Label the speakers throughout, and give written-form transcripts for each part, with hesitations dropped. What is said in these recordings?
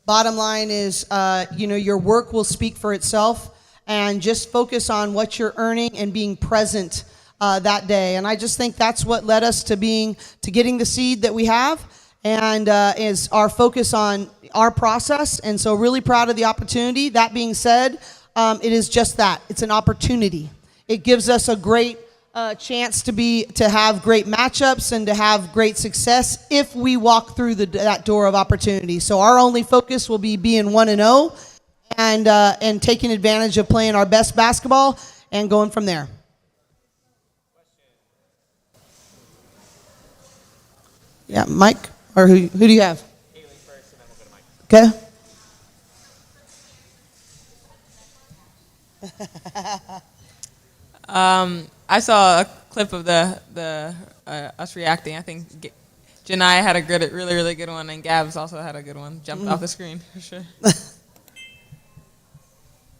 Speaker 1: Bottom line is, your work will speak for itself, and just focus on what you're earning and being present that day. And I just think that's what led us to getting the seed that we have, and is our focus on our process. And so really proud of the opportunity. That being said, it is just that. It's an opportunity. It gives us a great chance to have great matchups and to have great success if we walk through that door of opportunity. So our only focus will be being 1-0 and taking advantage of playing our best basketball and going from there. Yeah, Mike, or who do you have? Haley first, and then we'll go to Mike.
Speaker 2: Okay. I saw a clip of us reacting. I think Janai had a really, really good one, and Gabs also had a good one. Jumped off the screen, for sure.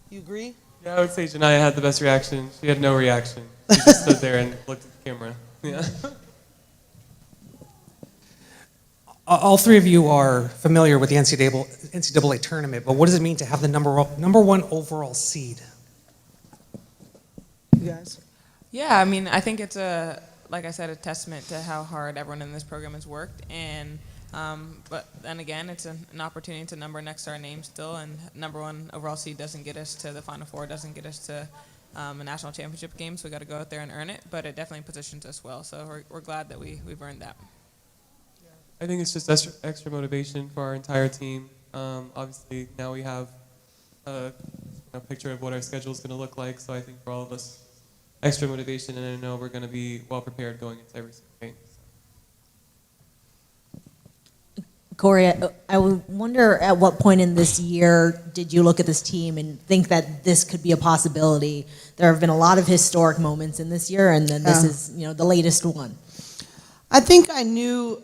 Speaker 1: You agree?
Speaker 3: Yeah, I would say Janai had the best reaction. She had no reaction. She just stood there and looked at the camera. Yeah.
Speaker 4: All three of you are familiar with the NCAA tournament, but what does it mean to have the number one overall seed?
Speaker 1: You guys?
Speaker 2: Yeah, I mean, I think it's like I said, a testament to how hard everyone in this program has worked, and but then again, it's an opportunity to number next to our name still, and number one overall seed doesn't get us to the Final Four, doesn't get us to a national championship game, so we got to go out there and earn it, but it definitely positions us well, so we're glad that we've earned that.
Speaker 3: I think it's just extra motivation for our entire team. Obviously, now we have a picture of what our schedule is going to look like, so I think for all of us, extra motivation, and I know we're going to be well prepared going into every single game.
Speaker 5: Cori, I wonder at what point in this year did you look at this team and think that this could be a possibility? There have been a lot of historic moments in this year, and then this is the latest one.
Speaker 1: I think I knew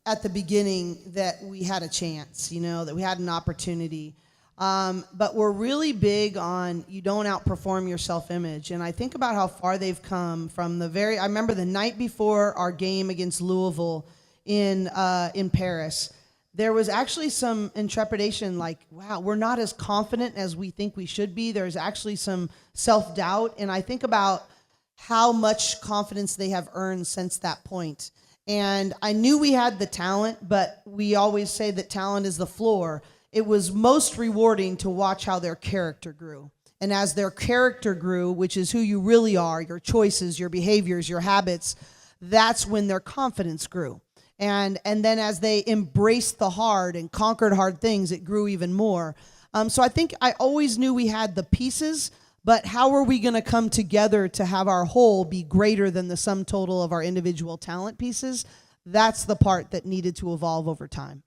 Speaker 1: at the beginning that we had a chance, that we had an opportunity. But we're really big on you don't outperform your self-image. And I think about how far they've come from I remember the night before our game against Louisville in Paris, there was actually some intrepidation, like, wow, we're not as confident as we think we should be. There's actually some self-doubt. And I think about how much confidence they have earned since that point. And I knew we had the talent, but we always say that talent is the floor. It was most rewarding to watch how their character grew. And as their character grew, which is who you really are, your choices, your behaviors, your habits, that's when their confidence grew. And then as they embraced the hard and conquered hard things, it grew even more. So I think I always knew we had the pieces, but how are we going to come together to have our whole be greater than the sum total of our individual talent pieces? That's the part that needed to evolve over time.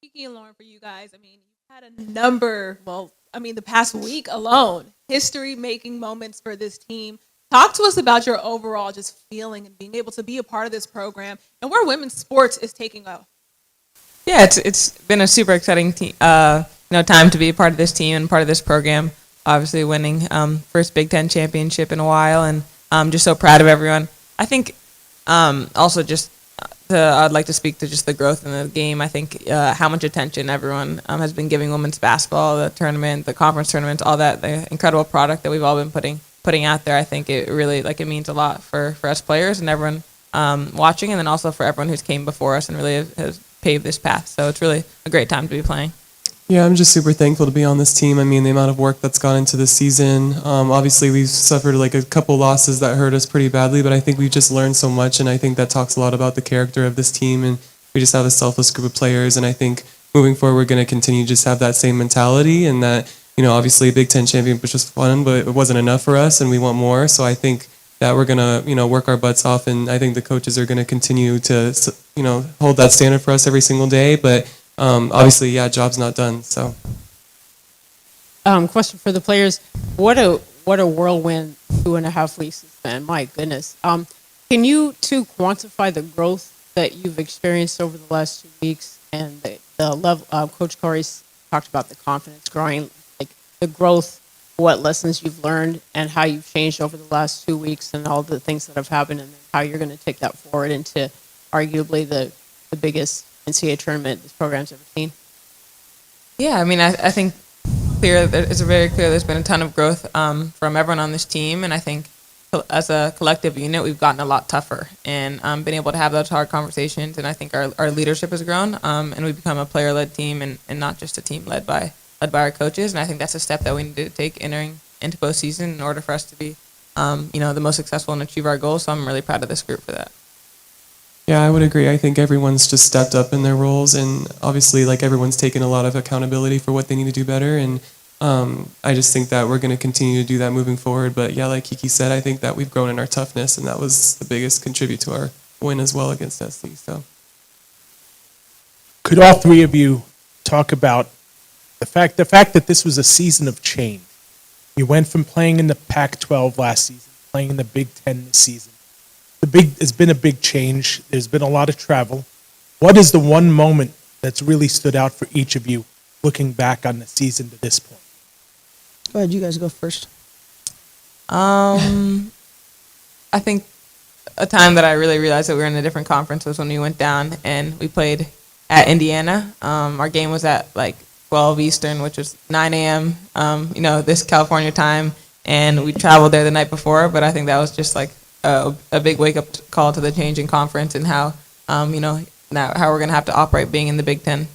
Speaker 6: Kiki and Lauren, for you guys, I mean, you had a number, the past week alone, history-making moments for this team. Talk to us about your overall just feeling and being able to be a part of this program and where women's sports is taking off.
Speaker 2: Yeah, it's been a super exciting time to be a part of this team and part of this program. Obviously winning first Big Ten championship in a while, and I'm just so proud of everyone. I think also just I'd like to speak to just the growth in the game. I think how much attention everyone has been giving women's basketball, the tournament, the conference tournaments, all that, the incredible product that we've all been putting out there. I think it really it means a lot for us players and everyone watching, and then also for everyone who's came before us and really has paved this path. So it's really a great time to be playing.
Speaker 3: Yeah, I'm just super thankful to be on this team. I mean, the amount of work that's gone into this season. Obviously, we've suffered a couple losses that hurt us pretty badly, but I think we've just learned so much, and I think that talks a lot about the character of this team, and we just have a selfless group of players, and I think moving forward, we're going to continue to just have that same mentality, and that, obviously, Big Ten champion was just fun, but it wasn't enough for us, and we want more, so I think that we're going to, work our butts off, and I think the coaches are going to continue to, hold that standard for us every single day, but obviously, job's not done. So,
Speaker 7: question for the players: What a whirlwind 2.5 weeks has been. My goodness. Can you two quantify the growth that you've experienced over the last 2 weeks and the level? Coach Cori talked about the confidence growing, like the growth, what lessons you've learned, and how you've changed over the last 2 weeks, and all the things that have happened, and how you're going to take that forward into arguably the biggest NCAA tournament this program's ever seen.
Speaker 2: Yeah, I mean, I think it's very clear there's been a ton of growth from everyone on this team, and I think as a collective unit, we've gotten a lot tougher and been able to have those hard conversations. And I think our leadership has grown, and we've become a player-led team and not just a team led by our coaches. And I think that's a step that we need to take entering into postseason in order for us to be, the most successful and achieve our goals. So I'm really proud of this group for that.
Speaker 3: Yeah, I would agree. I think everyone's just stepped up in their roles, and obviously, like, everyone's taken a lot of accountability for what they need to do better. And I just think that we're going to continue to do that moving forward. But yeah, like Kiki said, I think that we've grown in our toughness, and that was the biggest contribute to our win as well against SC. So,
Speaker 8: Could all three of you talk about the fact that this was a season of change? You went from playing in the Pac-12 last season, playing in the Big Ten this season. It's been a big change. There's been a lot of travel. What is the one moment that's really stood out for each of you looking back on the season to this point?
Speaker 1: Go ahead, you guys go first.
Speaker 2: I think a time that I really realized that we were in a different conference was when we went down and we played at Indiana. Our game was at like 12 Eastern, which was 9 a.m., this California time, and we traveled there the night before, but I think that was just like a big wake-up call to the change in conference and how, now how we're going to have to operate being in the Big Ten.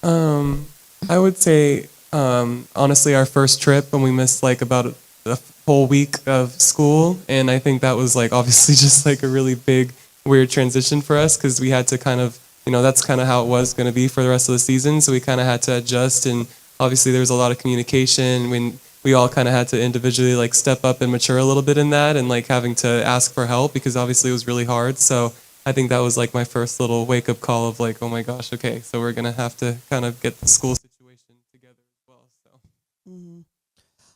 Speaker 3: I would say, honestly, our first trip when we missed like about a whole week of school, and I think that was like obviously just like a really big, weird transition for us because we had to kind of, that's kind of how it was going to be for the rest of the season, so we kind of had to adjust, and obviously there was a lot of communication when we all kind of had to individually like step up and mature a little bit in that and like having to ask for help because obviously it was really hard. So I think that was like my first little wake up call of like, oh my gosh, okay, so we're going to have to kind of get the school situation together as well. So.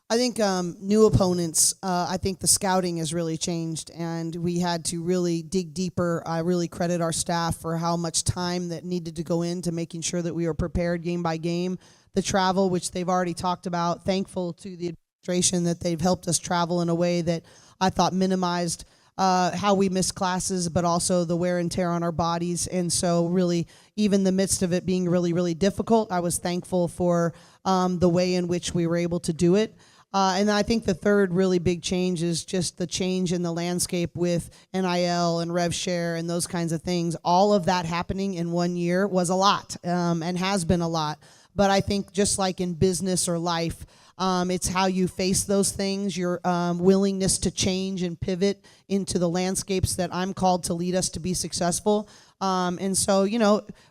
Speaker 1: I think new opponents, I think the scouting has really changed, and we had to really dig deeper. I really credit our staff for how much time that needed to go into making sure that we were prepared game by game. The travel, which they've already talked about, thankful to the administration that they've helped us travel in a way that I thought minimized how we missed classes, but also the wear and tear on our bodies. And so really, even in the midst of it being really, really difficult, I was thankful for the way in which we were able to do it. And I think the third really big change is just the change in the landscape with NIL and rev share and those kinds of things. All of that happening in 1 year was a lot and has been a lot. But I think just like in business or life, it's how you face those things, your willingness to change and pivot into the landscapes that I'm called to lead us to be successful. And so,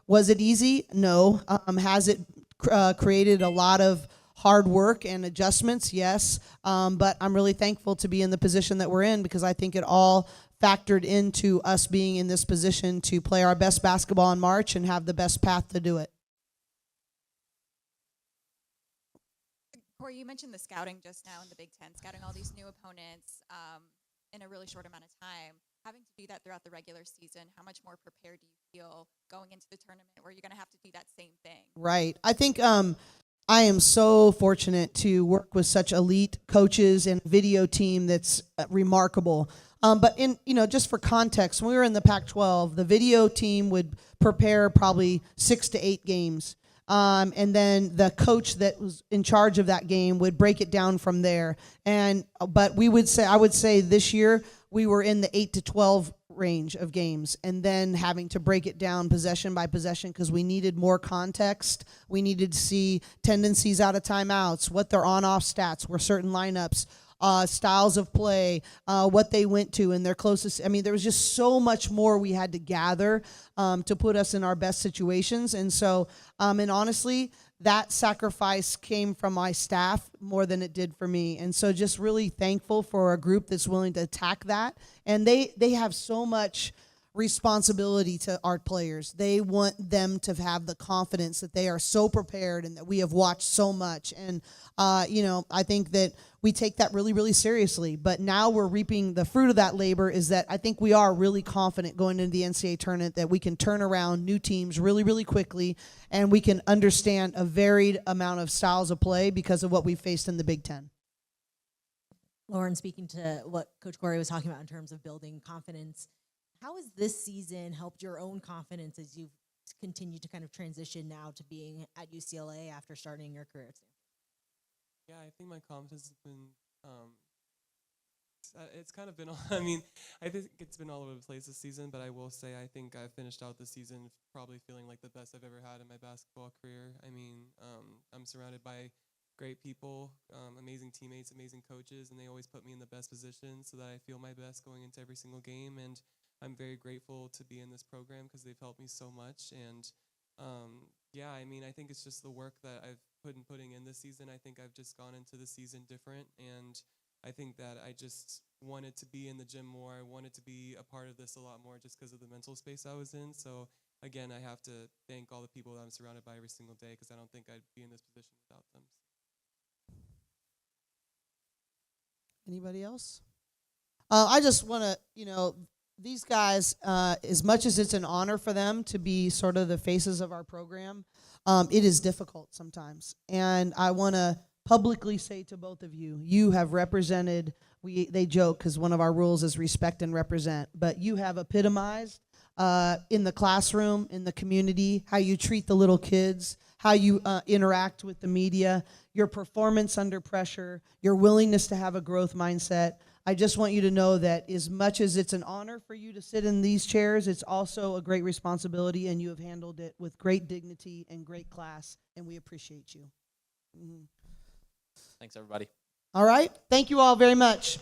Speaker 1: was it easy? No. Has it created a lot of hard work and adjustments? Yes. But I'm really thankful to be in the position that we're in because I think it all factored into us being in this position to play our best basketball in March and have the best path to do it.
Speaker 9: Cori, you mentioned the scouting just now in the Big Ten, scouting all these new opponents in a really short amount of time. Having to do that throughout the regular season, how much more prepared do you feel going into the tournament where you're going to have to do that same thing? Right.
Speaker 1: I think I am so fortunate to work with such elite coaches and a video team that's remarkable. But just for context, when we were in the Pac-12, the video team would prepare probably 6 to 8 games. And then the coach that was in charge of that game would break it down from there. But I would say this year we were in the 8 to 12 range of games, and then having to break it down possession by possession because we needed more context. We needed to see tendencies out of timeouts, what their on-off stats were, certain lineups, styles of play, what they went to in their closest. I mean, there was just so much more we had to gather to put us in our best situations. And so, and honestly, that sacrifice came from my staff more than it did for me. And so just really thankful for a group that's willing to attack that. And they have so much responsibility to our players. They want them to have the confidence that they are so prepared and that we have watched so much. And, I think that we take that really, really seriously. But now we're reaping the fruit of that labor is that I think we are really confident going into the NCAA tournament that we can turn around new teams really, really quickly, and we can understand a varied amount of styles of play because of what we faced in the Big Ten.
Speaker 5: Lauren, speaking to what Coach Cori was talking about in terms of building confidence, how has this season helped your own confidence as you've continue to kind of transition now to being at UCLA after starting your career at Stanford?
Speaker 3: Yeah, I think my confidence has been. It's kind of been. I mean, I think it's been all over the place this season. But I will say, I think I finished out the season probably feeling like the best I've ever had in my basketball career. I mean, I'm surrounded by great people, amazing teammates, amazing coaches, and they always put me in the best position so that I feel my best going into every single game. And I'm very grateful to be in this program because they've helped me so much. And yeah, I mean, I think it's just the work that I've putting in this season. I think I've just gone into the season different, and I think that I just wanted to be in the gym more. I wanted to be a part of this a lot more just because of the mental space I was in. So again, I have to thank all the people that I'm surrounded by every single day because I don't think I'd be in this position without them.
Speaker 1: Anybody else? I just want to, these guys, as much as it's an honor for them to be sort of the faces of our program, it is difficult sometimes. And I want to publicly say to both of you, you have represented, they joke because one of our rules is respect and represent, but you have epitomized in the classroom, in the community, how you treat the little kids, how you interact with the media, your performance under pressure, your willingness to have a growth mindset. I just want you to know that as much as it's an honor for you to sit in these chairs, it's also a great responsibility, and you have handled it with great dignity and great class, and we appreciate you.
Speaker 10: Thanks, everybody.
Speaker 1: All right. Thank you all very much.